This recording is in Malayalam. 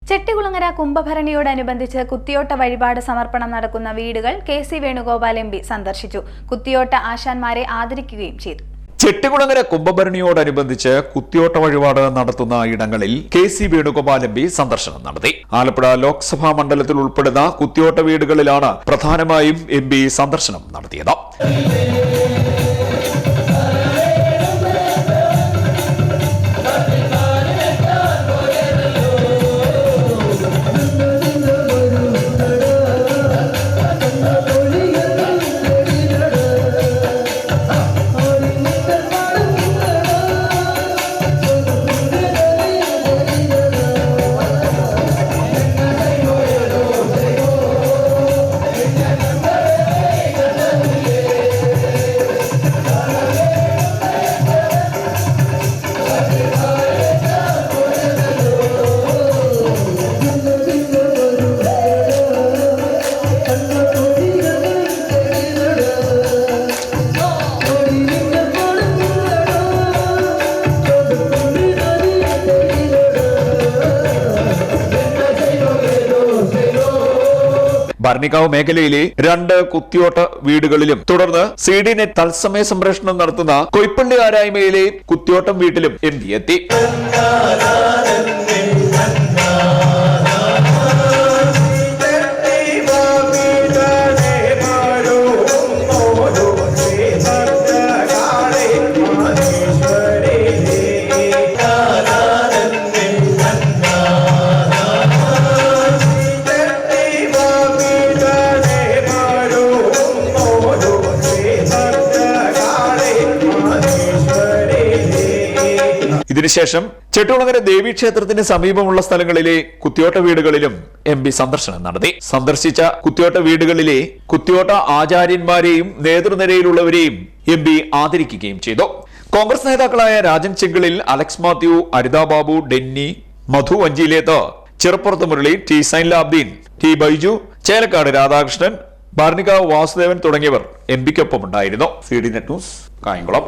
ചെട്ടികുളങ്ങര കുംഭഭരണിയോടനുബന്ധിച്ച് കുത്തിയോട്ട വഴിപാട് സമർപ്പണം നടക്കുന്ന വീടുകൾ കെ.സി. വേണുഗോപാൽ എം.പി. സന്ദർശിച്ചു. കുത്തിയോട്ട ആശാന്മാരെ ആദരിക്കുകയും ചെയ്തു. ചെട്ടികുളങ്ങര കുംഭഭരണിയോടനുബന്ധിച്ച് കുത്തിയോട്ട വഴിപാട് നടത്തുന്ന ഇടങ്ങളിൽ കെ.സി. വേണുഗോപാൽ എം.പി. സന്ദർശനം നടത്തി. ആലപ്പുഴ ലോക്സഭാ മണ്ഡലത്തിൽ ഉൾപ്പെടുന്ന കുത്തിയോട്ട വീടുകളിലാണ് പ്രധാനമായും എം.പി. സന്ദർശനം നടത്തിയത്. ഭരണിക്കാവ് മേഖലയിലെ 2 കുത്തിയോട്ട വീടുകളിലും തുടർന്ന് CD നെറ്റ് തത്സമയ സംപ്രേഷണം നടത്തുന്ന കൊയ്പ്പള്ളി ആരായ്മയിലെ കുത്തിയോട്ടം വീട്ടിലും എം.പി. എത്തി. ഇതിനുശേഷം ചെട്ടികുളങ്ങര ദേവീക്ഷേത്രത്തിന് സമീപമുള്ള സ്ഥലങ്ങളിലെ കുത്തിയോട്ട വീടുകളിലും എം.പി. സന്ദർശനം നടത്തി. സന്ദർശിച്ച കുത്തിയോട്ട വീടുകളിലെ കുത്തിയോട്ട ആചാര്യന്മാരെയും നേതൃനിരയിലുള്ളവരെയും എം.പി. ആദരിക്കുകയും ചെയ്തു. കോൺഗ്രസ് നേതാക്കളായ രാജൻ ചെങ്കിളിൽ, അലക്സ് മാത്യു, അരിത ബാബു, ഡെന്നി, മധു വഞ്ചിയിലേത്ത്, ചെറുപ്പുറത്ത് മുരളി, ടി സൈൻലാബ്ദീൻ, ടി ബൈജു, ചേലക്കാട് രാധാകൃഷ്ണൻ, ഭരണിക്കാവ് വാസുദേവൻ തുടങ്ങിയവർ എം.പി.ക്കൊപ്പമുണ്ടായിരുന്നു. CD net news, Kayamkulam.